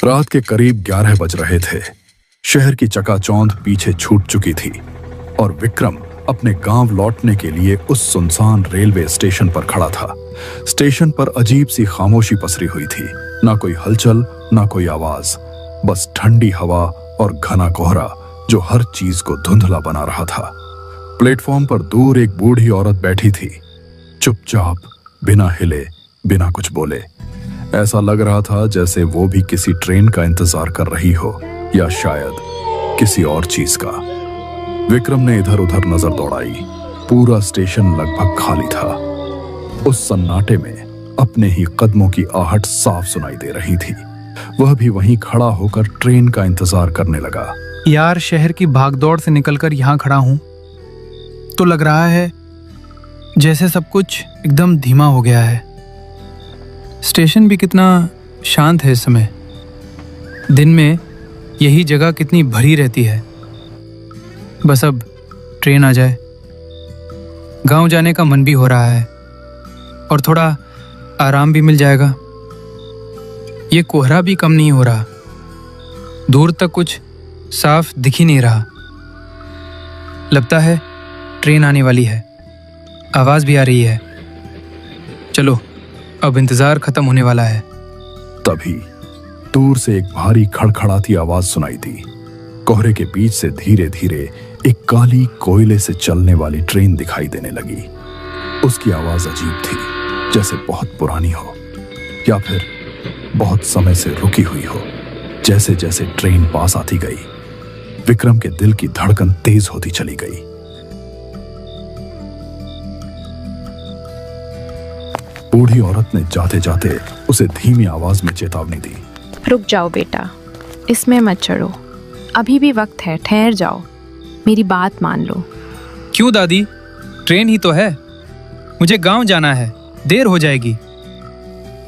रात के करीब 11 बज रहे थे। शहर की चकाचौंध पीछे छूट चुकी थी और विक्रम अपने गांव लौटने के लिए उस सुनसान रेलवे स्टेशन पर खड़ा था। स्टेशन पर अजीब सी खामोशी पसरी हुई थी। ना कोई हलचल, ना कोई आवाज, बस ठंडी हवा और घना कोहरा जो हर चीज को धुंधला बना रहा था। प्लेटफॉर्म पर दूर एक बूढ़ी औरत बैठी थी, चुपचाप, बिना हिले, बिना कुछ बोले। ऐसा लग रहा था जैसे वो भी किसी ट्रेन का इंतजार कर रही हो या शायद किसी और चीज का। विक्रम ने इधर उधर नजर दौड़ाई। पूरा स्टेशन लगभग खाली था। उस सन्नाटे में अपने ही कदमों की आहट साफ सुनाई दे रही थी। वह भी वहीं खड़ा होकर ट्रेन का इंतजार करने लगा। यार, शहर की भागदौड़ से निकलकर यहाँ खड़ा हूँ तो लग रहा है जैसे सब कुछ एकदम धीमा हो गया है। स्टेशन भी कितना शांत है इस समय। दिन में यही जगह कितनी भरी रहती है। बस अब ट्रेन आ जाए। गांव जाने का मन भी हो रहा है और थोड़ा आराम भी मिल जाएगा। ये कोहरा भी कम नहीं हो रहा। दूर तक कुछ साफ दिख ही नहीं रहा। लगता है ट्रेन आने वाली है। आवाज भी आ रही है। चलो, अब इंतजार खत्म होने वाला है। तभी दूर से एक भारी खड़खड़ाती आवाज सुनाई दी। कोहरे के बीच से धीरे धीरे एक काली कोयले से चलने वाली ट्रेन दिखाई देने लगी। उसकी आवाज अजीब थी, जैसे बहुत पुरानी हो या फिर बहुत समय से रुकी हुई हो। जैसे जैसे ट्रेन पास आती गई, विक्रम के दिल की धड़कन तेज होती चली गई। बूढ़ी औरत ने जाते जाते उसे धीमी आवाज में चेतावनी दी। रुक जाओ बेटा, इसमें मत चढ़ो। अभी भी वक्त है, ठहर जाओ। मेरी बात मान लो। क्यों दादी? ट्रेन ही तो है। मुझे गांव जाना है, देर हो जाएगी।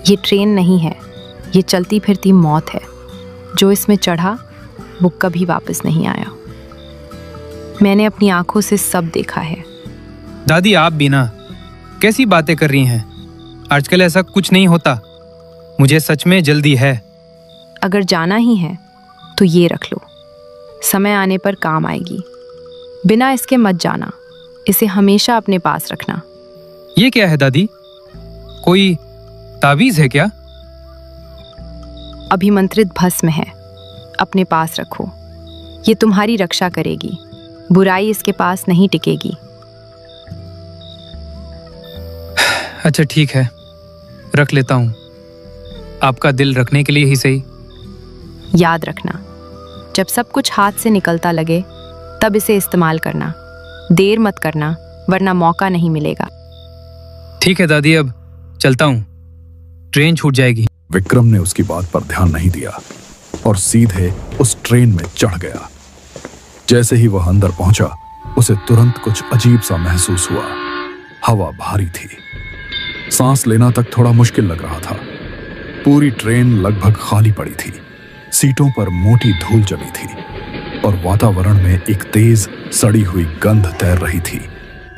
ये ट्रेन नहीं है, ये चलती फिरती मौत है। जो इसमें चढ़ा वो कभी वापस नहीं आया। मैंने अपनी आंखों से सब देखा है। दादी, आप भी ना, कैसी बातें कर रही हैं? आजकल ऐसा कुछ नहीं होता। मुझे सच में जल्दी है। अगर जाना ही है तो ये रख लो, समय आने पर काम आएगी। बिना इसके मत जाना, इसे हमेशा अपने पास रखना। ये क्या है दादी? कोई ताबीज है क्या? अभिमंत्रित भस्म है, अपने पास रखो। ये तुम्हारी रक्षा करेगी। बुराई इसके पास नहीं टिकेगी। अच्छा ठीक है, रख लेता हूँ। आपका दिल रखने के लिए ही सही। याद रखना, जब सब कुछ हाथ से निकलता लगे तब इसे इस्तेमाल करना। देर मत करना, वरना मौका नहीं मिलेगा। ठीक है दादी, अब चलता हूँ। ट्रेन छूट जाएगी। विक्रम ने उसकी बात पर ध्यान नहीं दिया और सीधे उस ट्रेन में चढ़ गया। जैसे ही वह अंदर पहुंचा, उसे तुरंत कुछ अजीब सा महसूस हुआ। हवा भारी थी, सांस लेना तक थोड़ा मुश्किल लग रहा था। पूरी ट्रेन लगभग खाली पड़ी थी। सीटों पर मोटी धूल जमी थी और वातावरण में एक तेज सड़ी हुई गंध तैर रही थी,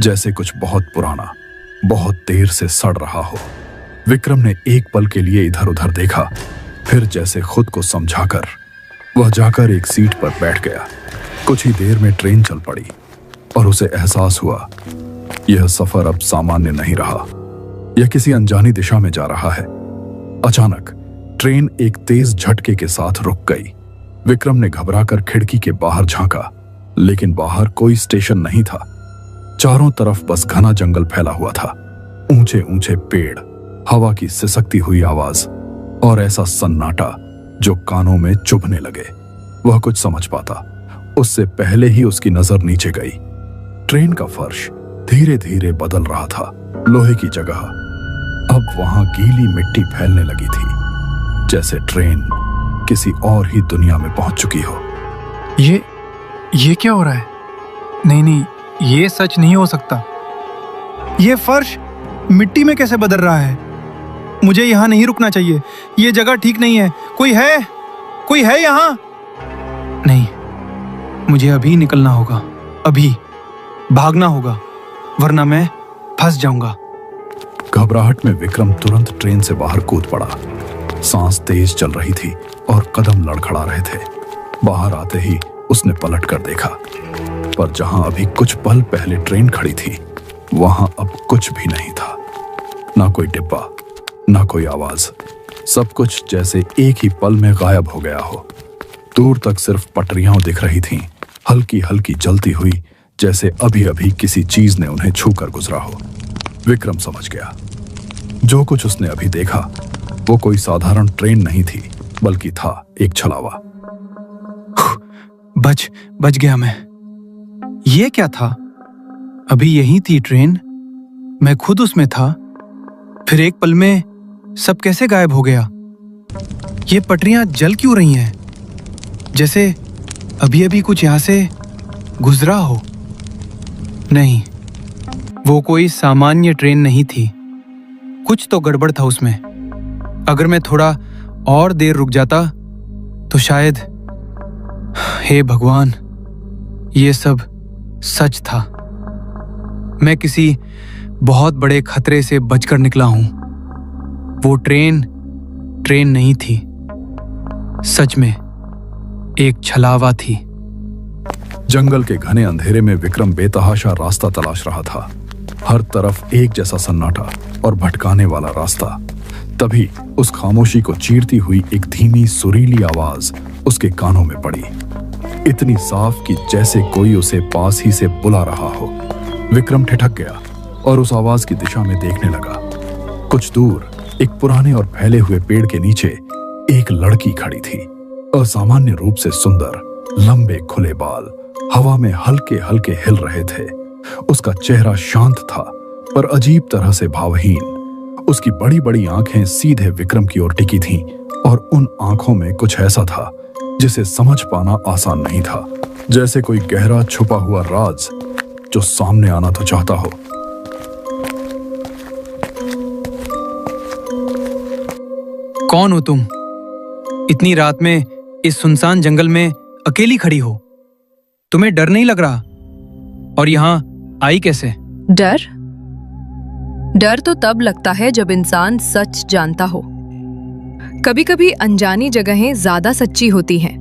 जैसे कुछ बहुत पुराना, बहुत देर से सड़ रहा हो। विक्रम ने एक पल के लिए इधर उधर देखा, फिर जैसे खुद को समझाकर वह जाकर एक सीट पर बैठ गया। कुछ ही देर में ट्रेन चल पड़ी और उसे एहसास हुआ यह सफर अब सामान्य नहीं रहा। यह किसी अनजानी दिशा में जा रहा है। अचानक ट्रेन एक तेज झटके के साथ रुक गई। विक्रम ने घबराकर खिड़की के बाहर झांका, लेकिन बाहर कोई स्टेशन नहीं था। चारों तरफ बस घना जंगल फैला हुआ था। ऊंचे ऊंचे पेड़, हवा की सिसकती हुई आवाज और ऐसा सन्नाटा जो कानों में चुभने लगे। वह कुछ समझ पाता उससे पहले ही उसकी नजर नीचे गई। ट्रेन का फर्श धीरे धीरे बदल रहा था। लोहे की जगह अब वहां गीली मिट्टी फैलने लगी थी, जैसे ट्रेन किसी और ही दुनिया में पहुंच चुकी हो। ये क्या हो रहा है? नहीं, ये सच नहीं हो सकता। ये फर्श मिट्टी में कैसे बदल रहा है? मुझे यहाँ नहीं रुकना चाहिए। ये जगह ठीक नहीं है। कोई है यहाँ? नहीं, मुझे अभी निकलना होगा। अभी भागना होगा, वरना मैं फंस जाऊंगा। घबराहट में विक्रम तुरंत ट्रेन से बाहर कूद पड़ा। सांस तेज चल रही थी और कदम लड़खड़ा रहे थे। बाहर आते ही उसने पलट कर देखा, पर जहां अभी कुछ पल पहले ट्रेन खड़ी थी वहां अब कुछ भी नहीं था। ना कोई डिब्बा, ना कोई आवाज, सब कुछ जैसे एक ही पल में गायब हो गया हो। दूर तक सिर्फ पटरियां दिख रही थीं, हल्की हल्की जलती हुई, जैसे अभी अभी किसी चीज ने उन्हें छूकर गुजरा हो। विक्रम समझ गया, जो कुछ उसने अभी देखा वो कोई साधारण ट्रेन नहीं थी, बल्कि था एक छलावा। बच गया मैं। ये क्या था? अभी यही थी ट्रेन, मैं खुद उसमें था, फिर एक पल में सब कैसे गायब हो गया? ये पटरियां जल क्यों रही हैं? जैसे अभी अभी कुछ यहां से गुजरा हो। नहीं, वो कोई सामान्य ट्रेन नहीं थी, कुछ तो गड़बड़ था उसमें। अगर मैं थोड़ा और देर रुक जाता तो शायद, हे भगवान, ये सब सच था। मैं किसी बहुत बड़े खतरे से बचकर निकला हूं। वो ट्रेन नहीं थी, सच में एक छलावा थी। जंगल के घने अंधेरे में विक्रम बेतहाशा रास्ता तलाश रहा था। हर तरफ एक जैसा सन्नाटा और भटकाने वाला रास्ता। तभी उस खामोशी को चीरती हुई एक धीमी सुरीली आवाज उसके कानों में पड़ी, इतनी साफ कि जैसे कोई उसे पास ही से बुला रहा हो। विक्रम ठिठक गया और उस आवाज की दिशा में देखने लगा। कुछ दूर एक पुराने और फैले हुए पेड़ के नीचे एक लड़की खड़ी थी। असामान्य रूप से सुंदर, लंबे खुले बाल हवा में हल्के हल्के हिल रहे थे। उसका चेहरा शांत था, पर अजीब तरह से भावहीन। उसकी बड़ी बड़ी आंखें सीधे विक्रम की ओर टिकी थीं, और उन आंखों में कुछ ऐसा था जिसे समझ पाना आसान नहीं था, जैसे कोई गहरा छुपा हुआ राज जो सामने आना तो चाहता हो। कौन हो तुम? इतनी रात में इस सुनसान जंगल में अकेली खड़ी हो? तुम्हें डर नहीं लग रहा? और यहां आई कैसे? डर तो तब लगता है जब इंसान सच जानता हो। कभी कभी अनजानी जगहें ज्यादा सच्ची होती हैं,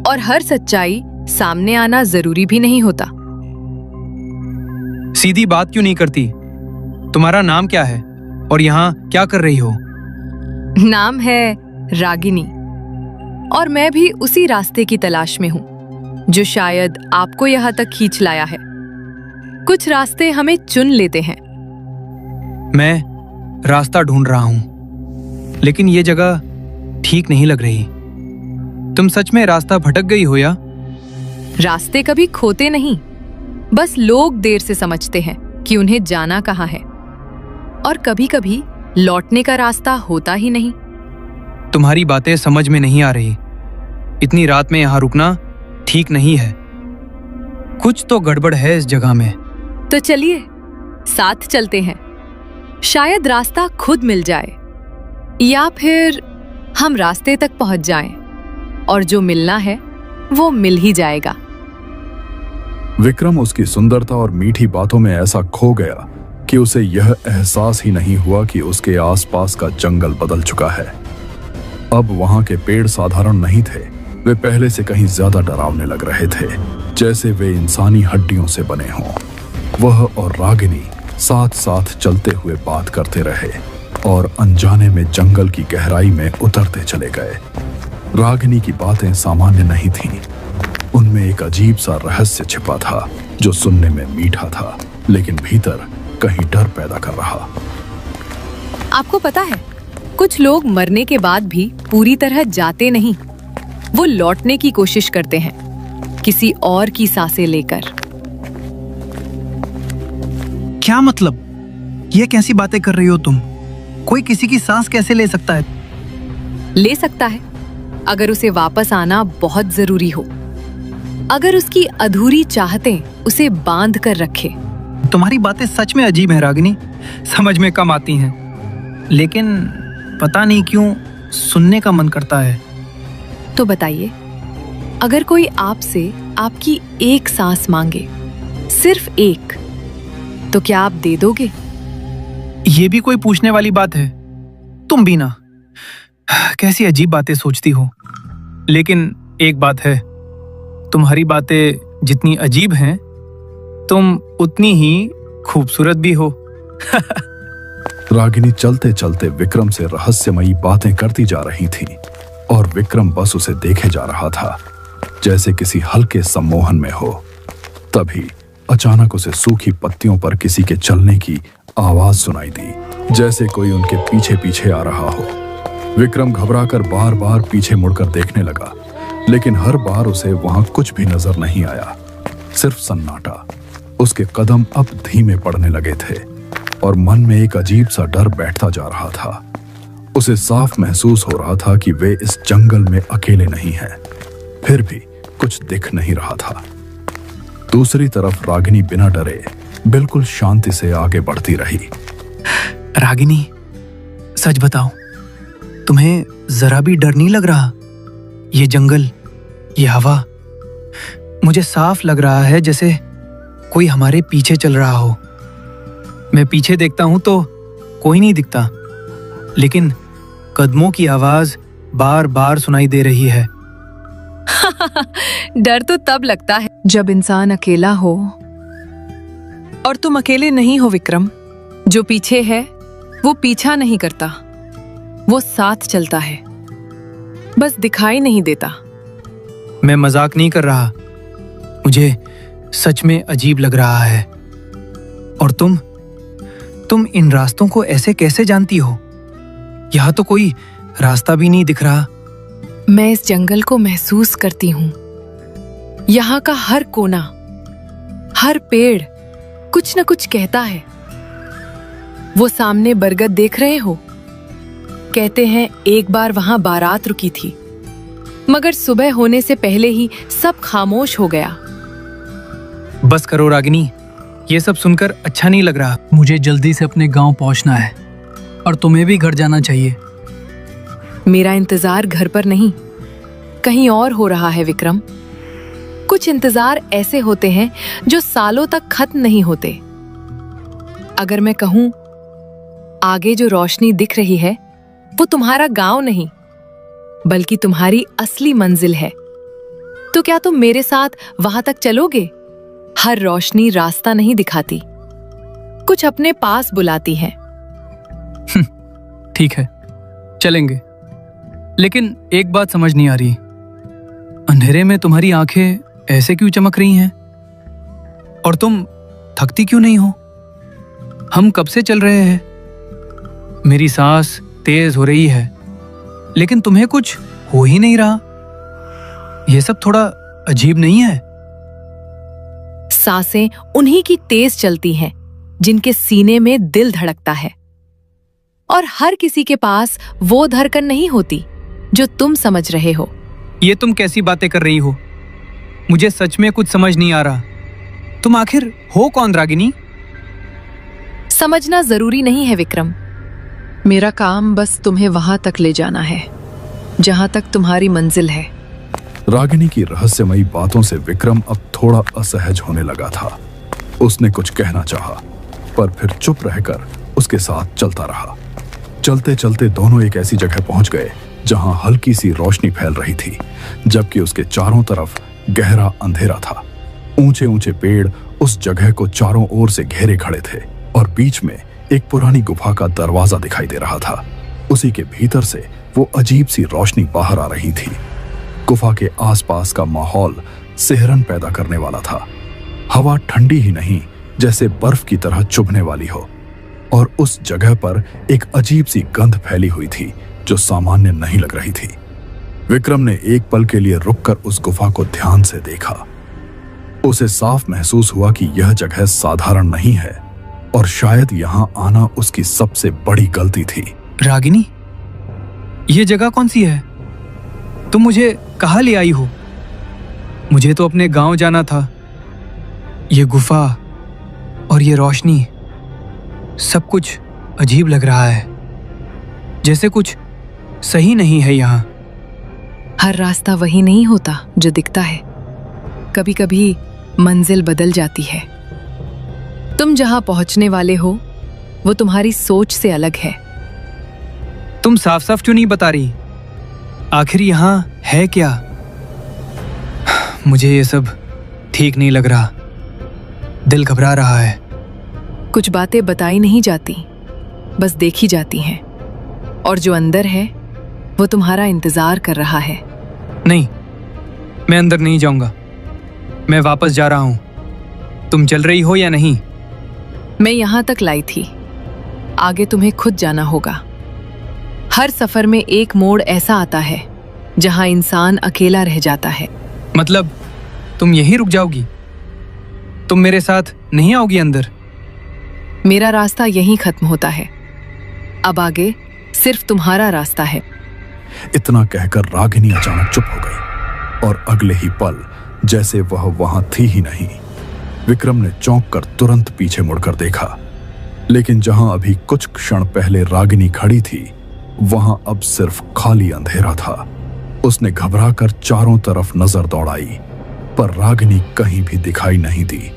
और हर सच्चाई सामने आना जरूरी भी नहीं होता। सीधी बात क्यों नहीं करती? तुम्हारा नाम क्या है और यहाँ क्या कर रही हो? नाम है रागिनी, और मैं भी उसी रास्ते की तलाश में हूँ जो शायद आपको यहाँ तक खींच लाया है। कुछ रास्ते हमें चुन लेते हैं। मैं रास्ता ढूंढ रहा हूँ, लेकिन ये जगह ठीक नहीं लग रही। तुम सच में रास्ता भटक गई हो या? रास्ते कभी खोते नहीं, बस लोग देर से समझते हैं कि उन्हें जाना कहाँ है, और कभी कभी लौटने का रास्ता होता ही नहीं। तुम्हारी बातें समझ में नहीं आ रही। इतनी रात में यहाँ रुकना ठीक नहीं है। कुछ तो गड़बड़ है इस जगह में। तो चलिए साथ चलते हैं, शायद रास्ता खुद मिल जाए, या फिर हम रास्ते तक पहुंच जाएं, और जो मिलना है वो मिल ही जाएगा। विक्रम उसकी सुंदरता और मीठी बातों में ऐसा खो गया कि उसे यह एहसास ही नहीं हुआ कि उसके आसपास का जंगल बदल चुका है। अब वहां के पेड़ साधारण नहीं थे, वे पहले से कहीं ज्यादा डरावने लग रहे थे, जैसे वे इंसानी हड्डियों से बने हों। वह और रागिनी साथ साथ चलते हुए बात करते रहे और अनजाने में जंगल की गहराई में उतरते चले गए। रागिनी की बातें सामान्य नहीं थीं, उनमें एक अजीब सा रहस्य छिपा था जो सुनने में मीठा था, लेकिन भीतर कहीं डर पैदा कर रहा। आपको पता है, कुछ लोग मरने के बाद भी पूरी तरह जाते नहीं, वो लौटने की कोशिश करते हैं, किसी और की सांसें लेकर। क्या मतलब? ये कैसी बातें कर रही हो तुम? कोई किसी की सांस कैसे ले सकता है? ले सकता है, अगर उसे वापस आना बहुत जरूरी हो, अगर उसकी अधूरी चाहतें उसे बांध कर रखे। तुम्हारी बातें सच में अजीब हैं रागिनी, समझ में कम आती हैं, लेकिन पता नहीं क्यों सुनने का मन करता है। तो बताइए, अगर कोई आपसे आपकी एक सांस मांगे, सिर्फ एक, तो क्या आप दे दोगे? ये भी कोई पूछने वाली बात है? तुम भी ना, कैसी अजीब बातें सोचती हो। लेकिन एक बात है, तुम्हारी बातें जितनी अजीब हैं, तुम उतनी ही खूबसूरत भी हो। रागिनी चलते चलते विक्रम से रहस्यमयी बातें करती जा रही थी और विक्रम बस उसे देखे जा रहा था जैसे किसी हल्के सम्मोहन में हो। तभी अचानक उसे सूखी पत्तियों पर किसी के चलने की आवाज सुनाई दी, जैसे कोई उनके पीछे पीछे आ रहा हो। विक्रम घबराकर बार बार पीछे मुड़कर देखने लगा, लेकिन हर बार उसे वहां कुछ भी नजर नहीं आया, सिर्फ सन्नाटा। उसके कदम अब धीमे पड़ने लगे थे और मन में एक अजीब सा डर बैठता जा रहा था। उसे साफ महसूस हो रहा था कि वे इस जंगल में अकेले नहीं हैं, फिर भी कुछ दिख नहीं रहा था। दूसरी तरफ रागिनी बिना डरे बिल्कुल शांति से आगे बढ़ती रही। रागिनी, सच बताओ, तुम्हें जरा भी डर नहीं लग रहा? ये जंगल, ये हवा, मुझे साफ लग रहा है जैसे कोई हमारे पीछे चल रहा हो। मैं पीछे देखता हूं तो कोई नहीं दिखता, लेकिन कदमों की आवाज बार बार सुनाई दे रही है। डर तो तब लगता है जब इंसान अकेला हो। और तुम अकेले नहीं हो विक्रम। जो पीछे है वो पीछा नहीं करता, वो साथ चलता है, बस दिखाई नहीं देता। मैं मजाक नहीं कर रहा, मुझे सच में अजीब लग रहा है। और तुम इन रास्तों को ऐसे कैसे जानती हो? यहाँ तो कोई रास्ता भी नहीं दिख रहा। मैं इस जंगल को महसूस करती हूँ। यहाँ का हर कोना, हर पेड़ कुछ न कुछ कहता है। वो सामने बरगद देख रहे हो? कहते हैं एक बार वहां बारात रुकी थी, मगर सुबह होने से पहले ही सब खामोश हो गया। बस करो रागिनी, ये सब सुनकर अच्छा नहीं लग रहा। मुझे जल्दी से अपने गांव पहुंचना है और तुम्हें भी घर जाना चाहिए। मेरा इंतजार घर पर नहीं, कहीं और हो रहा है विक्रम। कुछ इंतजार ऐसे होते हैं जो सालों तक खत्म नहीं होते। अगर मैं कहूं आगे जो रोशनी दिख रही है वो तुम्हारा गांव नहीं, बल्कि तुम्हारी असली मंजिल है, तो क्या तुम मेरे साथ वहां तक चलोगे? हर रोशनी रास्ता नहीं दिखाती, कुछ अपने पास बुलाती है। ठीक है, चलेंगे। लेकिन एक बात समझ नहीं आ रही, अंधेरे में तुम्हारी आंखें ऐसे क्यों चमक रही हैं? और तुम थकती क्यों नहीं हो? हम कब से चल रहे हैं। मेरी सांस तेज हो रही है, लेकिन तुम्हें कुछ हो ही नहीं रहा। यह सब थोड़ा अजीब नहीं है? सांसें उन्हीं की तेज चलती हैं जिनके सीने में दिल धड़कता है, और हर किसी के पास वो धड़कन नहीं होती जो तुम समझ रहे हो। ये तुम कैसी बातें कर रही हो? मुझे सच में कुछ समझ नहीं आ रहा। तुम आखिर हो कौन रागिनी? समझना जरूरी नहीं है विक्रम। मेरा काम बस तुम्हें वहां तक ले जाना है जहां तक तुम्हारी मंजिल है। रागिनी की रहस्यमयी बातों से विक्रम अब थोड़ा असहज होने लगा था। उसने कुछ कहना चाहा, पर फिर चुप रहकर उसके साथ चलता रहा। चलते चलते दोनों एक ऐसी जगह पहुंच गए जहां हल्की सी रोशनी फैल रही थी, जबकि उसके चारों तरफ गहरा अंधेरा था। ऊंचे ऊंचे पेड़ उस जगह को चारों ओर से घेरे खड़े थे और बीच में एक पुरानी गुफा का दरवाजा दिखाई दे रहा था। उसी के भीतर से वो अजीब सी रोशनी बाहर आ रही थी। गुफा के आसपास का माहौल सिहरन पैदा करने वाला था। हवा ठंडी ही नहीं, जैसे बर्फ की तरह चुभने वाली हो, और उस जगह पर एक अजीब सी गंध फैली हुई थी जो सामान्य नहीं लग रही थी। विक्रम ने एक पल के लिए रुककर उस गुफा को ध्यान से देखा। उसे साफ महसूस हुआ कि यह जगह साधारण नहीं है और शायद यहां आना उसकी सबसे बड़ी गलती थी। रागिनी, ये जगह कौन सी है? तुम मुझे कहाँ ले आई हो? मुझे तो अपने गांव जाना था। ये गुफा और ये रोशनी, सब कुछ अजीब लग रहा है, जैसे कुछ सही नहीं है यहाँ। हर रास्ता वही नहीं होता जो दिखता है। कभी कभी मंजिल बदल जाती है। तुम जहां पहुंचने वाले हो वो तुम्हारी सोच से अलग है। तुम साफ साफ क्यों नहीं बता रही? आखिर यहाँ है क्या? मुझे ये सब ठीक नहीं लग रहा, दिल घबरा रहा है। कुछ बातें बताई नहीं जाती, बस देखी जाती हैं, और जो अंदर है वो तुम्हारा इंतजार कर रहा है। नहीं, मैं अंदर नहीं जाऊंगा, मैं वापस जा रहा हूं। तुम चल रही हो या नहीं? मैं यहां तक लाई थी, आगे तुम्हें खुद जाना होगा। हर सफर में एक मोड़ ऐसा आता है जहां इंसान अकेला रह जाता है। मतलब तुम यहीं रुक जाओगी? तुम मेरे साथ नहीं आओगी अंदर? मेरा रास्ता यहीं खत्म होता है, अब आगे सिर्फ तुम्हारा रास्ता है। इतना कहकर रागिनी अचानक चुप हो गई और अगले ही पल जैसे वह वहां थी ही नहीं। विक्रम ने चौंक कर तुरंत पीछे मुड़कर देखा, लेकिन जहां अभी कुछ क्षण पहले रागिनी खड़ी थी वहां अब सिर्फ खाली अंधेरा था। उसने घबराकर चारों तरफ नजर दौड़ाई, पर रागिनी कहीं भी दिखाई नहीं दी,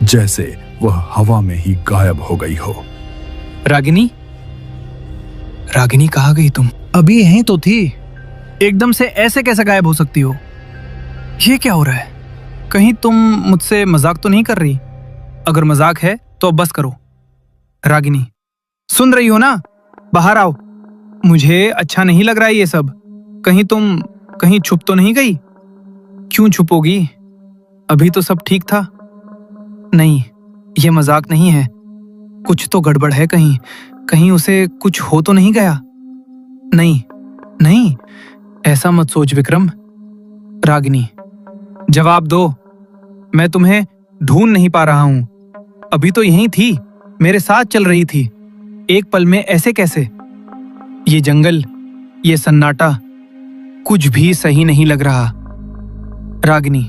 जैसे वह हवा में ही गायब हो गई हो। रागिनी, रागिनी कहाँ गई तुम? अभी यहीं तो थी, एकदम से ऐसे कैसे गायब हो सकती हो? ये क्या हो रहा है? कहीं तुम मुझसे मजाक तो नहीं कर रही? अगर मजाक है तो अब बस करो। रागिनी, सुन रही हो ना? बाहर आओ, मुझे अच्छा नहीं लग रहा है ये सब। कहीं तुम कहीं छुप तो नहीं गई? क्यों छुपोगी? अभी तो सब ठीक था। नहीं, ये मजाक नहीं है, कुछ तो गड़बड़ है। कहीं कहीं उसे कुछ हो तो नहीं गया? नहीं नहीं, ऐसा मत सोच विक्रम। रागिनी, जवाब दो, मैं तुम्हें ढूंढ नहीं पा रहा हूं। अभी तो यहीं थी, मेरे साथ चल रही थी, एक पल में ऐसे कैसे? ये जंगल, ये सन्नाटा, कुछ भी सही नहीं लग रहा। रागिनी,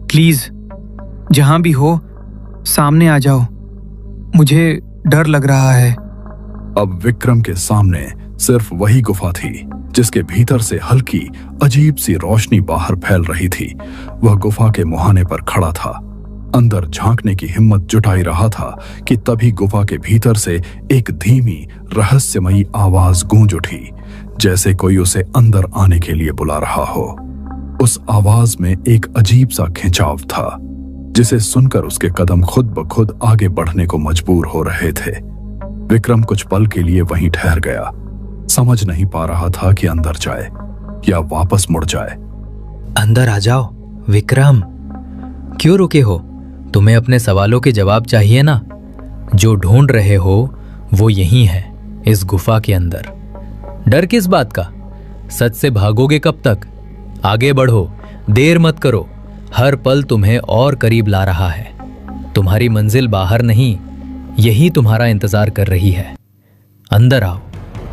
प्लीज जहां भी हो सामने आ जाओ, मुझे डर लग रहा है। अब विक्रम के सामने सिर्फ वही गुफा थी जिसके भीतर से हल्की अजीब सी रोशनी बाहर फैल रही थी। वह गुफा के मुहाने पर खड़ा था, अंदर झांकने की हिम्मत जुटाई रहा था कि तभी गुफा के भीतर से एक धीमी रहस्यमयी आवाज गूंज उठी, जैसे कोई उसे अंदर आने के लिए बुला रहा हो। उस आवाज में एक अजीब सा खिंचाव था, जिसे सुनकर उसके कदम खुद ब खुद आगे बढ़ने को मजबूर हो रहे थे। विक्रम कुछ पल के लिए वहीं ठहर गया, समझ नहीं पा रहा था कि अंदर जाए या वापस मुड़ जाए। अंदर आ जाओ विक्रम, क्यों रुके हो? तुम्हें अपने सवालों के जवाब चाहिए ना? जो ढूंढ रहे हो वो यही है, इस गुफा के अंदर। डर किस बात का? सच से भागोगे कब तक? आगे बढ़ो, देर मत करो, हर पल तुम्हें और करीब ला रहा है। तुम्हारी मंजिल बाहर नहीं, यही तुम्हारा इंतजार कर रही है। अंदर आओ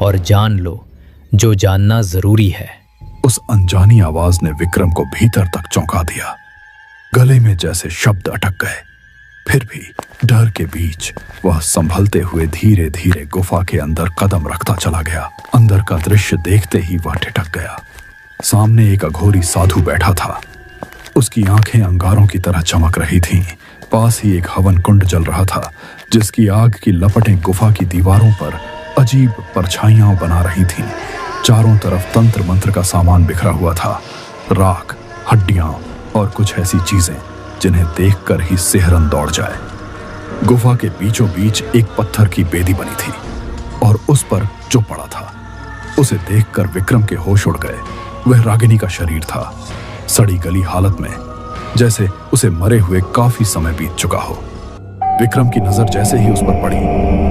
और जान लो जो जानना जरूरी है। उस अनजानी आवाज ने विक्रम को भीतर तक चौंका दिया। गले में जैसे शब्द अटक गए, फिर भी डर के बीच वह संभलते हुए धीरे धीरे गुफा के अंदर कदम रखता चला गया। अंदर का दृश्य देखते ही वह ठिठक गया। सामने एक अघोरी साधु बैठा था, उसकी आंखें अंगारों की तरह चमक रही थीं। पास ही एक हवन कुंड जल रहा था, जिसकी आग की लपटें गुफा की दीवारों पर अजीब परछाइयां बना रही थीं। चारों तरफ तंत्र मंत्र का सामान बिखरा हुआ था, राख, हड्डियां और कुछ ऐसी चीजें जिन्हें देखकर ही सिहरन दौड़ जाए। गुफा के बीचों बीच एक पत्थर की बेदी बनी थी और उस पर जो पड़ा था, उसे देखकर विक्रम के होश उड़ गए। वह रागिनी का शरीर था, सड़ी गली हालत में, जैसे उसे मरे हुए काफी समय बीत चुका हो। विक्रम की नजर जैसे ही उस पर पड़ी,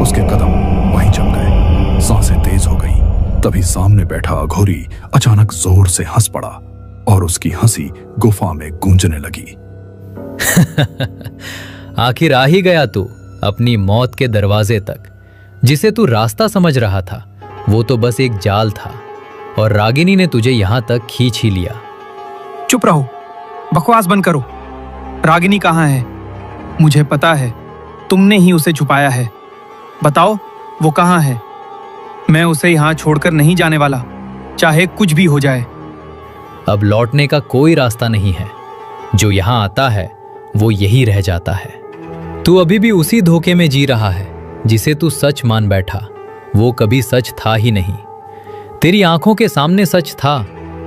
उसके कदम वहीं जम गए, सांसें तेज हो गईं। तभी सामने बैठा अघोरी अचानक जोर से हंस पड़ा और उसकी हंसी गुफा में गूंजने लगी। आखिर आ ही गया तू अपनी मौत के दरवाजे तक। जिसे तू रास्ता समझ रहा था वो तो बस एक जाल था, और रागिनी ने तुझे यहां तक खींच ही लिया। चुप रहो, बकवास बंद करो। रागिनी कहाँ है? मुझे पता है, तुमने ही उसे छुपाया है। बताओ वो कहाँ है? मैं उसे यहाँ छोड़कर नहीं जाने वाला, चाहे कुछ भी हो जाए। अब लौटने का कोई रास्ता नहीं है। जो यहां आता है वो यही रह जाता है। तू अभी भी उसी धोखे में जी रहा है जिसे तू सच मान बैठा। वो कभी सच था ही नहीं। तेरी आंखों के सामने सच था,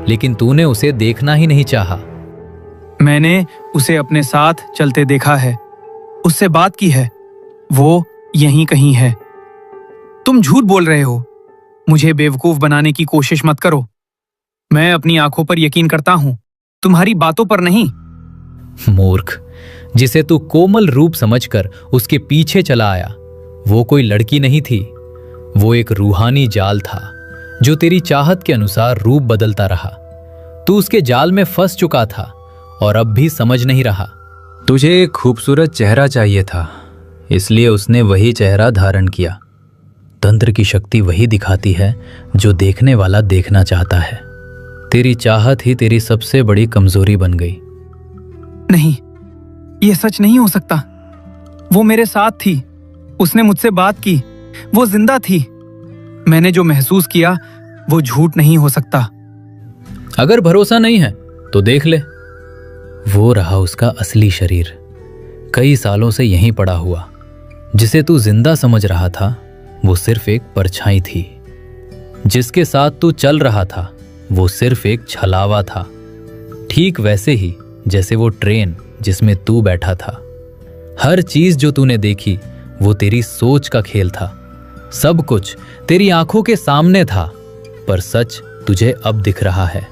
लेकिन तूने उसे देखना ही नहीं चाहा। मैंने उसे अपने साथ चलते देखा है, उससे बात की है, वो यहीं कहीं है। तुम झूठ बोल रहे हो। मुझे बेवकूफ बनाने की कोशिश मत करो। मैं अपनी आंखों पर यकीन करता हूं, तुम्हारी बातों पर नहीं। मूर्ख, जिसे तू कोमल रूप समझकर उसके पीछे चला आया, वो कोई लड़की नहीं थी। वो एक रूहानी जाल था जो तेरी चाहत के अनुसार रूप बदलता रहा। तू उसके जाल में फंस चुका था और अब भी समझ नहीं रहा। तुझे एक खूबसूरत चेहरा चाहिए था, इसलिए उसने वही चेहरा धारण किया। तंत्र की शक्ति वही दिखाती है जो देखने वाला देखना चाहता है। तेरी चाहत ही तेरी सबसे बड़ी कमजोरी बन गई। नहीं, ये सच नहीं हो सकता। वो मेरे साथ थी, उसने मुझसे बात की, वो जिंदा थी। मैंने जो महसूस किया वो झूठ नहीं हो सकता। अगर भरोसा नहीं है तो देख ले। वो रहा उसका असली शरीर, कई सालों से यहीं पड़ा हुआ। जिसे तू जिंदा समझ रहा था वो सिर्फ एक परछाई थी। जिसके साथ तू चल रहा था वो सिर्फ एक छलावा था। ठीक वैसे ही जैसे वो ट्रेन जिसमें तू बैठा था। हर चीज जो तूने देखी वो तेरी सोच का खेल था। सब कुछ तेरी आंखों के सामने था, पर सच तुझे अब दिख रहा है।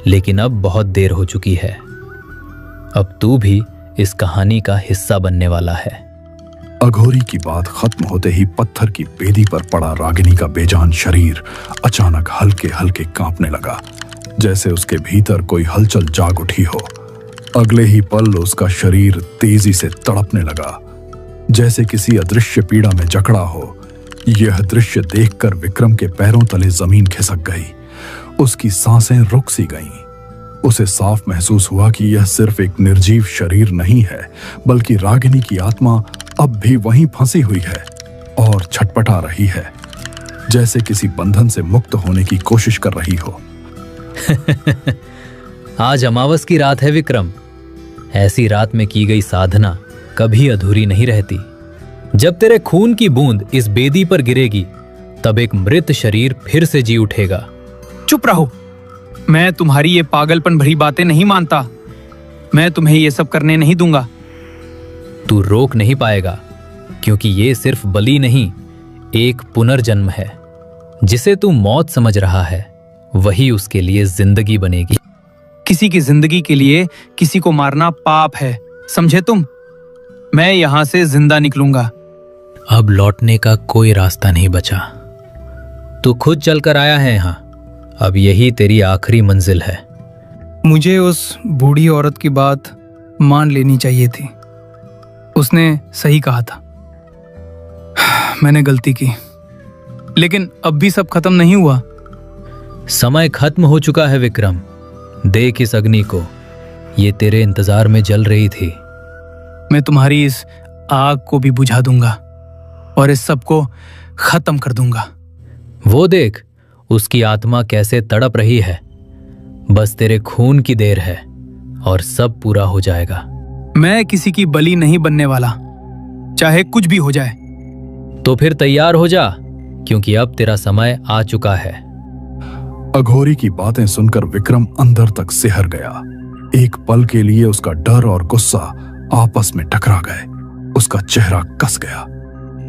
लेकिन अब बहुत देर हो चुकी है। अब तू भी इस कहानी का हिस्सा बनने वाला है। अघोरी की बात खत्म होते ही पत्थर की बेदी पर पड़ा रागिनी का बेजान शरीर अचानक हल्के हल्के कांपने लगा, जैसे उसके भीतर कोई हलचल जाग उठी हो। अगले ही पल उसका शरीर तेजी से तड़पने लगा, जैसे किसी अदृश्य पीड़ा में जकड़ा हो। यह दृश्य देखकर विक्रम के पैरों तले जमीन खिसक गई। उसकी सांसें रुक सी गईं। उसे साफ महसूस हुआ कि यह सिर्फ एक निर्जीव शरीर नहीं है, बल्कि रागिनी की आत्मा अब भी वहीं फंसी हुई है और छटपटा रही है, जैसे किसी बंधन से मुक्त होने की कोशिश कर रही हो। आज अमावस की रात है विक्रम। ऐसी रात में की गई साधना कभी अधूरी नहीं रहती। जब तेरे खून की बूंद इस बेदी पर गिरेगी, तब एक मृत शरीर फिर से जी उठेगा। चुप रहो। मैं तुम्हारी ये पागलपन भरी बातें नहीं मानता। मैं तुम्हें ये सब करने नहीं दूंगा। तू रोक नहीं पाएगा, क्योंकि ये सिर्फ बलि नहीं, एक पुनर्जन्म है। जिसे तू मौत समझ रहा है वही उसके लिए जिंदगी बनेगी। किसी की जिंदगी के लिए किसी को मारना पाप है, समझे तुम? मैं यहां से जिंदा निकलूंगा। अब लौटने का कोई रास्ता नहीं बचा। तू खुद चलकर आया है यहां। अब यही तेरी आखिरी मंजिल है। मुझे उस बूढ़ी औरत की बात मान लेनी चाहिए थी। उसने सही कहा था। मैंने गलती की, लेकिन अब भी सब खत्म नहीं हुआ। समय खत्म हो चुका है विक्रम। देख इस अग्नि को, ये तेरे इंतजार में जल रही थी। मैं तुम्हारी इस आग को भी बुझा दूंगा और इस सब को खत्म कर दूंगा। वो देख, उसकी आत्मा कैसे तड़प रही है। बस तेरे खून की देर है और सब पूरा हो जाएगा। मैं किसी की बलि नहीं बनने वाला, चाहे कुछ भी हो जाए। तो फिर तैयार हो जा, क्योंकि अब तेरा समय आ चुका है। अघोरी की बातें सुनकर विक्रम अंदर तक सिहर गया। एक पल के लिए उसका डर और गुस्सा आपस में टकरा गए। उसका चेहरा कस गया।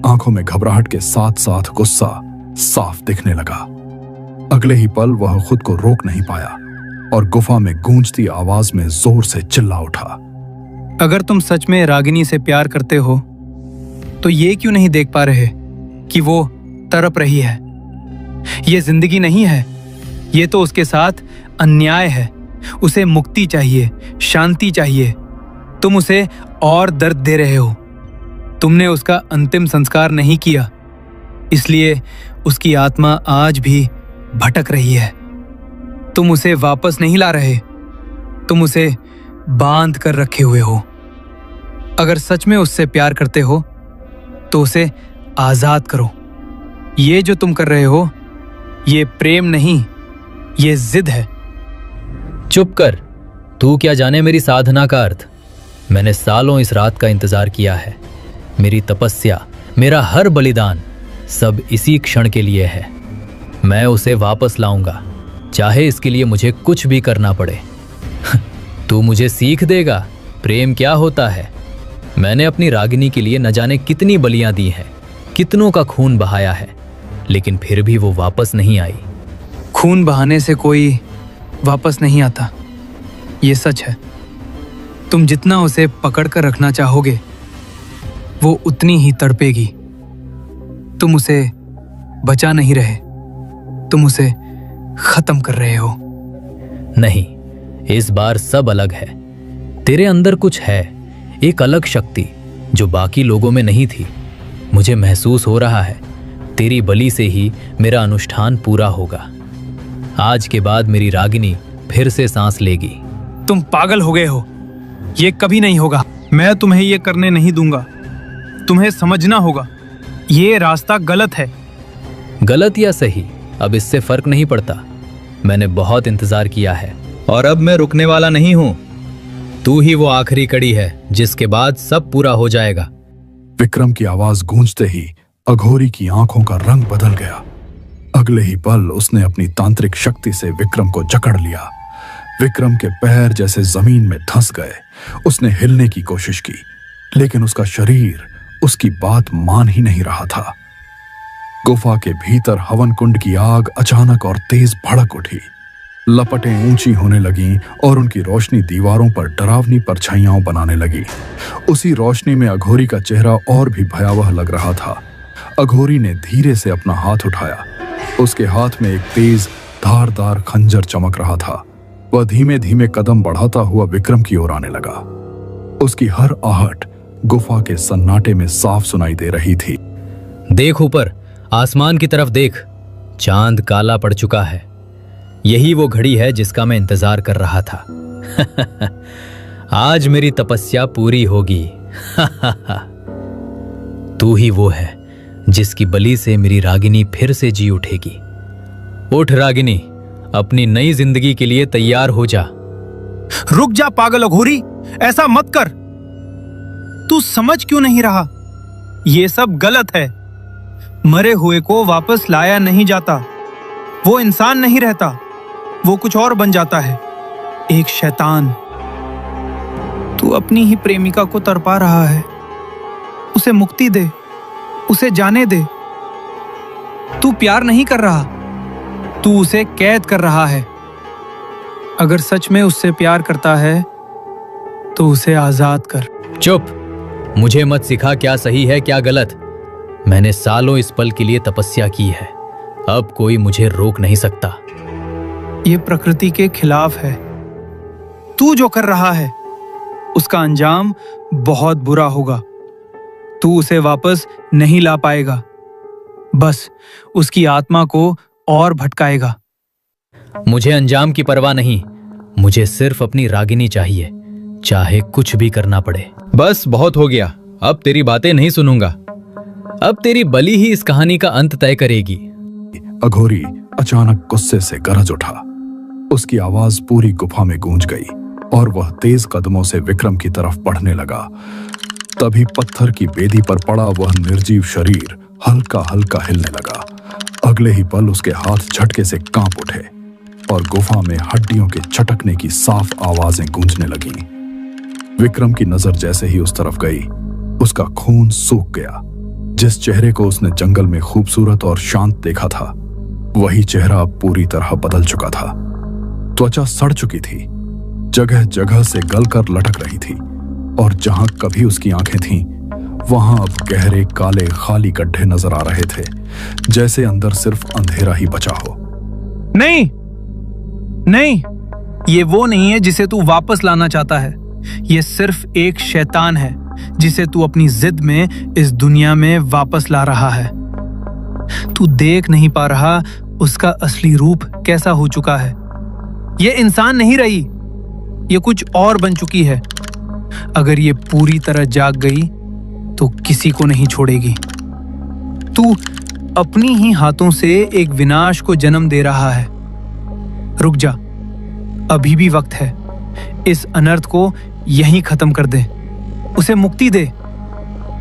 आंखों में घबराहट के साथ साथ गुस्सा साफ दिखने लगा। अगले ही पल वह खुद को रोक नहीं पाया और गुफा में गूंजती आवाज में जोर से चिल्ला उठा। अगर तुम सच में रागिनी से प्यार करते हो तो ये क्यों नहीं देख पा रहे कि वो तड़प रही है? ये जिंदगी नहीं है, ये तो उसके साथ अन्याय है। उसे मुक्ति चाहिए, शांति चाहिए। तुम उसे और दर्द दे रहे हो। तुमने उसका अंतिम संस्कार नहीं किया, इसलिए उसकी आत्मा आज भी भटक रही है। तुम उसे वापस नहीं ला रहे, तुम उसे बांध कर रखे हुए हो। अगर सच में उससे प्यार करते हो तो उसे आजाद करो। ये जो तुम कर रहे हो, ये प्रेम नहीं, ये जिद है। चुप कर। तू क्या जाने मेरी साधना का अर्थ। मैंने सालों इस रात का इंतजार किया है। मेरी तपस्या, मेरा हर बलिदान, सब इसी क्षण के लिए है। मैं उसे वापस लाऊंगा। चाहे इसके लिए मुझे कुछ भी करना पड़े। तू मुझे सीख देगा प्रेम क्या होता है। मैंने अपनी रागिनी के लिए न जाने कितनी बलियां दी हैं, कितनों का खून बहाया है, लेकिन फिर भी वो वापस नहीं आई। खून बहाने से कोई वापस नहीं आता, ये सच है। तुम जितना उसे पकड़ कर रखना चाहोगे वो उतनी ही तड़पेगी। तुम उसे बचा नहीं रहे, तुम उसे खत्म कर रहे हो। नहीं, इस बार सब अलग है। तेरे अंदर कुछ है, एक अलग शक्ति जो बाकी लोगों में नहीं थी। मुझे महसूस हो रहा है तेरी बलि से ही मेरा अनुष्ठान पूरा होगा। आज के बाद मेरी रागिनी फिर से सांस लेगी। तुम पागल हो गए हो, ये कभी नहीं होगा। मैं तुम्हें ये करने नहीं दूंगा। तुम्हें समझना होगा ये रास्ता गलत है। गलत या सही अब इससे फर्क नहीं पड़ता। मैंने बहुत इंतजार किया है और अब मैं रुकने वाला नहीं हूं। तू ही वो आखिरी कड़ी है जिसके बाद सब पूरा हो जाएगा। विक्रम की आवाज गूंजते ही अघोरी की आंखों का रंग बदल गया। अगले ही पल उसने अपनी तांत्रिक शक्ति से विक्रम को जकड़ लिया। विक्रम के पैर जैसे जमीन में धंस गए। उसने हिलने की कोशिश की, लेकिन उसका शरीर उसकी बात मान ही नहीं रहा था। गुफा के भीतर हवन कुंड की आग अचानक और तेज भड़क उठी। लपटें ऊंची होने लगीं और उनकी रोशनी दीवारों पर डरावनी परछाइयां बनाने लगी। उसी रोशनी में अघोरी का चेहरा और भी भयावह लग रहा था। अघोरी ने धीरे से अपना हाथ उठाया। उसके हाथ में एक तेज धारदार खंजर चमक रहा था। वह धीमे धीमे कदम बढ़ाता हुआ विक्रम की ओर आने लगा। उसकी हर आहट गुफा के सन्नाटे में साफ सुनाई दे रही थी। देख ऊपर, आसमान की तरफ देख। चांद काला पड़ चुका है। यही वो घड़ी है जिसका मैं इंतजार कर रहा था। आज मेरी तपस्या पूरी होगी। तू ही वो है जिसकी बलि से मेरी रागिनी फिर से जी उठेगी। उठ रागिनी, अपनी नई जिंदगी के लिए तैयार हो जा। रुक जा पागल अघोरी, ऐसा मत कर। तू समझ क्यों नहीं रहा? ये सब गलत है। मरे हुए को वापस लाया नहीं जाता। वो इंसान नहीं रहता, वो कुछ और बन जाता है, एक शैतान। तू अपनी ही प्रेमिका को तड़पा रहा है। उसे मुक्ति दे, उसे जाने दे। तू प्यार नहीं कर रहा, तू उसे कैद कर रहा है। अगर सच में उससे प्यार करता है तो उसे आजाद कर। चुप, मुझे मत सिखा क्या सही है क्या गलत। मैंने सालों इस पल के लिए तपस्या की है। अब कोई मुझे रोक नहीं सकता। ये प्रकृति के खिलाफ है। तू जो कर रहा है उसका अंजाम बहुत बुरा होगा। तू उसे वापस नहीं ला पाएगा, बस उसकी आत्मा को और भटकाएगा। मुझे अंजाम की परवाह नहीं, मुझे सिर्फ अपनी रागिनी चाहिए, चाहे कुछ भी करना पड़े। बस बहुत हो गया, अब तेरी बातें नहीं सुनूंगा। अब तेरी बलि ही इस कहानी का अंत तय करेगी। अघोरी अचानक गुस्से से गरज उठा। उसकी आवाज पूरी गुफा में गूंज गई और वह तेज कदमों से विक्रम की तरफ बढ़ने लगा। तभी पत्थर की बेदी पर पड़ा वह निर्जीव शरीर हल्का हल्का हिलने लगा। अगले ही पल उसके हाथ झटके से कांप उठे और गुफा में हड्डियों के चटकने की साफ आवाजें गूंजने लगीं। विक्रम की नजर जैसे ही उस तरफ गई, उसका खून सूख गया। जिस चेहरे को उसने जंगल में खूबसूरत और शांत देखा था, वही चेहरा अब पूरी तरह बदल चुका था। त्वचा सड़ चुकी थी, जगह जगह से गलकर लटक रही थी और जहां कभी उसकी आंखें थीं, वहां अब गहरे काले खाली गड्ढे नजर आ रहे थे, जैसे अंदर सिर्फ अंधेरा ही बचा हो। नहीं नहीं, ये वो नहीं है जिसे तू वापस लाना चाहता है। ये सिर्फ एक शैतान है जिसे तू अपनी जिद में इस दुनिया में वापस ला रहा है। तू देख नहीं पा रहा उसका असली रूप कैसा हो चुका है। ये इंसान नहीं रही, ये कुछ और बन चुकी है। अगर ये पूरी तरह जाग गई तो किसी को नहीं छोड़ेगी। तू अपनी ही हाथों से एक विनाश को जन्म दे रहा है। रुक जा, अभी भी वक्त है। इस अनर्थ को यहीं खत्म कर दे। उसे मुक्ति दे,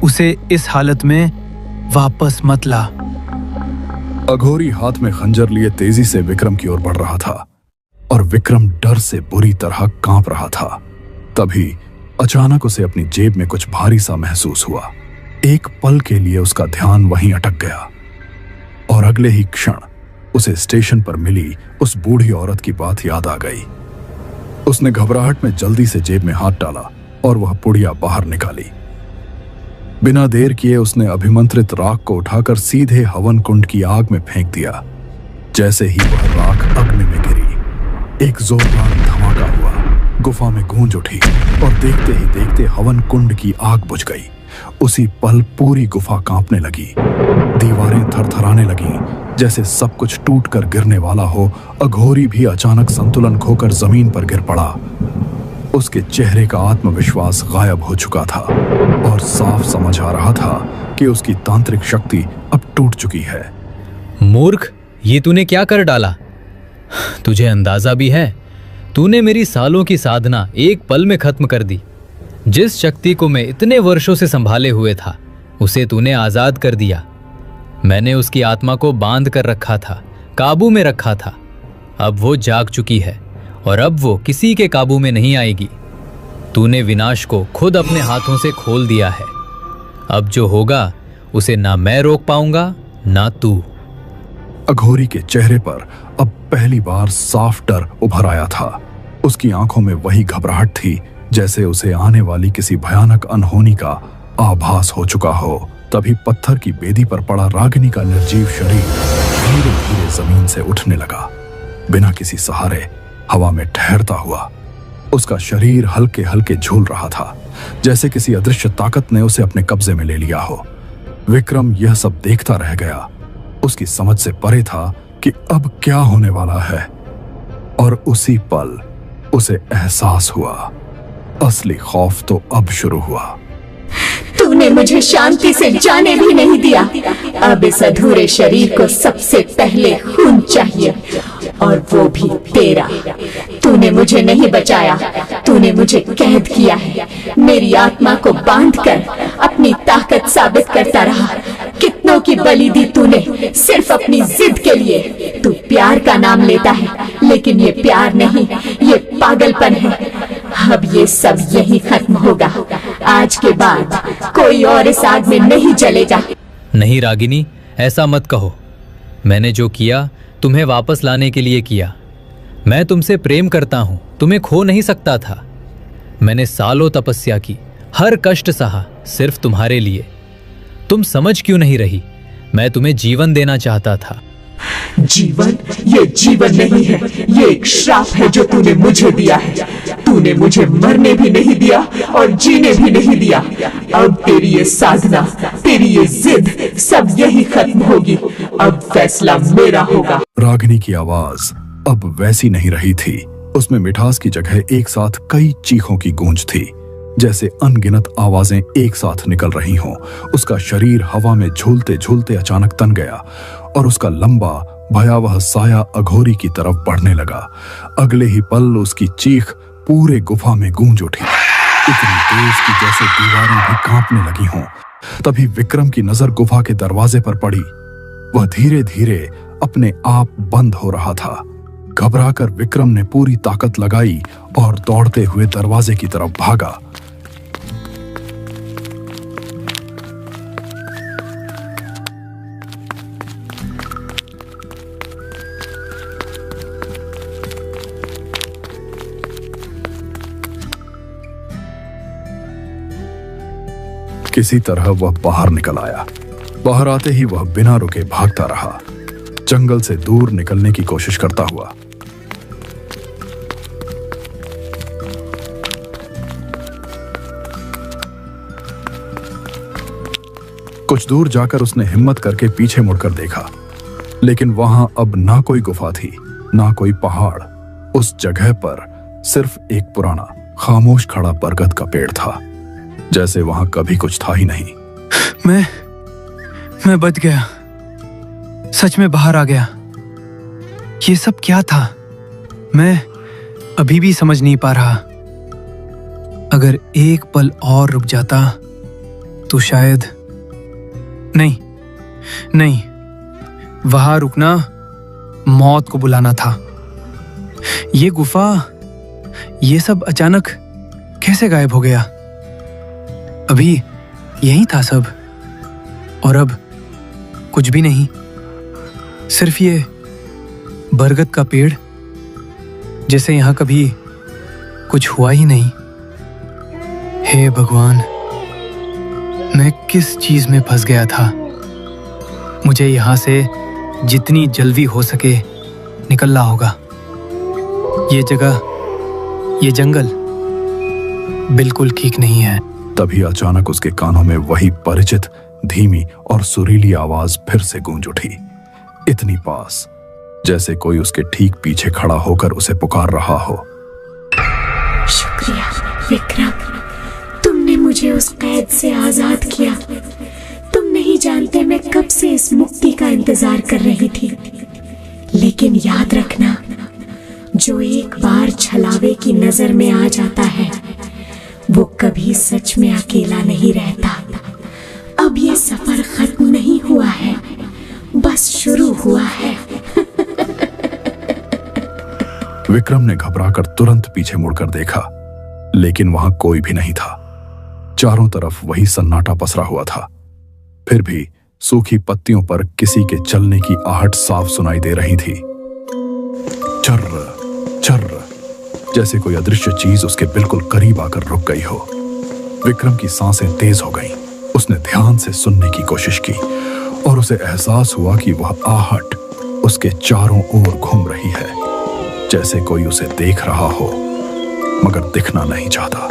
उसे इस हालत में वापस मत ला। अघोरी हाथ में खंजर लिए तेजी से विक्रम की ओर बढ़ रहा था और विक्रम डर से बुरी तरह कांप रहा था। तभी अचानक उसे अपनी जेब में कुछ भारी सा महसूस हुआ। एक पल के लिए उसका ध्यान वहीं अटक गया और अगले ही क्षण उसे स्टेशन पर मिली उस बूढ़ी औरत की बात याद आ गई। उसने घबराहट में जल्दी से जेब में हाथ डाला और वह पुड़िया बाहर निकाली। बिना देर किए उसने अभिमंत्रित राख को उठाकर सीधे हवन कुंड की आग में फेंक दिया। जैसे ही वह राख अग्नि में गिरी, एक जोरदार धमाका हुआ, गुफा में गूंज उठी और देखते ही देखते हवन कुंड की आग बुझ गई। उसी पल पूरी गुफा कांपने लगी, दीवारें थरथराने लगीं, जैसे सब कुछ टूटकर गिरने वाला हो। अघोरी भी अचानक संतुलन खोकर जमीन पर गिर पड़ा। उसके चेहरे का आत्मविश्वास गायब हो चुका था और साफ समझ आ रहा था कि उसकी तांत्रिक शक्ति अब टूट चुकी है। मूर्ख, ये तूने क्या कर डाला? तुझे अंदाजा भी है? तूने मेरी सालों की साधना एक पल में खत्म कर दी। जिस शक्ति को मैं इतने वर्षों से संभाले हुए था, उसे तूने आजाद कर दिया। मैंने उसकी आत्मा को बांध कर रखा था, काबू में रखा था। अब वो जाग चुकी है और अब वो किसी के काबू में नहीं आएगी। तूने विनाश को खुद अपने हाथों से खोल दिया है। अब जो होगा उसे ना मैं रोक पाऊंगा ना तू। अघोरी के चेहरे पर अब पहली बार साफ डर उभर आया था। उसकी आंखों में वही घबराहट थी जैसे उसे आने वाली किसी भयानक अनहोनी का आभास हो चुका हो। तभी पत्थर की बेदी पर पड़ा रागिनी का निर्जीव शरीर धीरे धीरे जमीन से उठने लगा। बिना किसी सहारे हवा में ठहरता हुआ उसका शरीर हल्के हल्के झूल रहा था, जैसे किसी अदृश्य ताकत ने उसे अपने कब्जे में ले लिया हो। विक्रम यह सब देखता रह गया। उसकी समझ से परे था कि अब क्या होने वाला है। और उसी पल उसे एहसास हुआ, असली खौफ तो अब शुरू हुआ। तूने मुझे शांति से जाने भी नहीं दिया। अब इस अधूरे शरीर को सबसे पहले खून चाहिए, और वो भी तेरा। तूने मुझे नहीं बचाया, तूने मुझे कैद किया है। मेरी आत्मा को बांधकर अपनी ताकत साबित करता रहा। कितनों की बलि दी तूने सिर्फ अपनी जिद के लिए। तू प्यार का नाम लेता है, लेकिन ये प्यार नहीं, ये पागलपन है। अब ये सब यही खत्म होगा। आज के बाद कोई और इस आग में नहीं जलेगा। नहीं रागिनी, ऐसा मत कहो। मैंने जो किया तुम्हें वापस लाने के लिए किया। मैं तुमसे प्रेम करता हूं, तुम्हें खो नहीं सकता था। मैंने सालों तपस्या की, हर कष्ट सहा, सिर्फ तुम्हारे लिए। तुम समझ क्यों नहीं रही? मैं तुम्हें जीवन देना चाहता था। जीवन? ये जीवन नहीं है, ये एक श्राप है जो तूने मुझे दिया है। तूने मुझे मरने भी नहीं दिया और जीने भी नहीं दिया। अब तेरी ये साधना, तेरी ये जिद, सब यही खत्म होगी। अब फैसला मेरा होगा। रागिनी की आवाज अब वैसी नहीं रही थी। उसमें मिठास की जगह एक साथ कई चीखों की गूंज थी, जैसे अनगिनत आवाजें एक साथ निकल रही हों। उसका शरीर हवा में झूलते झूलते अचानक तन गया और उसका लंबा भयावह साया अघोरी की तरफ बढ़ने लगा। अगले ही पल उसकी चीख पूरे गुफा में गूंज उठी, इतनी तेज कि जैसे दीवारें भी कांपने लगी हों। तभी विक्रम की नजर गुफा के दरवाजे पर पड़ी। वह धीरे धीरे अपने आप बंद हो रहा था। घबराकर विक्रम ने पूरी ताकत लगाई और दौड़ते हुए दरवाजे की तरफ भागा। किसी तरह वह बाहर निकल आया। बाहर आते ही वह बिना रुके भागता रहा, जंगल से दूर निकलने की कोशिश करता हुआ। कुछ दूर जाकर उसने हिम्मत करके पीछे मुड़कर देखा, लेकिन वहां अब ना कोई गुफा थी, ना कोई पहाड़। उस जगह पर सिर्फ एक पुराना खामोश खड़ा बरगद का पेड़ था, जैसे वहां कभी कुछ था ही नहीं। मैं बच गया, सच में बाहर आ गया। ये सब क्या था? मैं अभी भी समझ नहीं पा रहा। अगर एक पल और रुक जाता तो शायद। नहीं, वहां रुकना मौत को बुलाना था। ये गुफा, ये सब अचानक कैसे गायब हो गया? अभी यही था सब, और अब कुछ भी नहीं, सिर्फ ये बरगद का पेड़, जैसे यहां कभी कुछ हुआ ही नहीं। हे भगवान, मैं किस चीज में फंस गया था? मुझे यहां से जितनी जल्दी हो सके निकलना होगा। ये जगह, ये जंगल बिल्कुल ठीक नहीं है। तभी अचानक उसके कानों में वही परिचित धीमी और सुरीली आवाज फिर से गूंज उठी, इतनी पास जैसे कोई उसके ठीक पीछे खड़ा होकर उसे पुकार रहा हो। शुक्रिया विक्रम, तुमने मुझे उस कैद से आजाद किया। तुम नहीं जानते मैं कब से इस मुक्ति का इंतजार कर रही थी। लेकिन याद रखना, जो एक बार छलावे की नजर में आ जाता है वो कभी सच में अकेला नहीं रहता। अब ये सफर खत्म नहीं हुआ है, बस शुरू हुआ है। विक्रम ने घबराकर तुरंत पीछे मुड़कर देखा, लेकिन वहां कोई भी नहीं था। चारों तरफ वही सन्नाटा पसरा हुआ था। फिर भी सूखी पत्तियों पर किसी के चलने की आहट साफ सुनाई दे रही थी। चर्र चर्र, जैसे कोई अदृश्य चीज उसके बिल्कुल करीब आकर रुक गई हो। विक्रम की सांसें तेज हो गईं। उसने ध्यान से सुनने की कोशिश की और उसे एहसास हुआ कि वह आहट उसके चारों ओर घूम रही है, जैसे कोई उसे देख रहा हो मगर दिखना नहीं चाहता।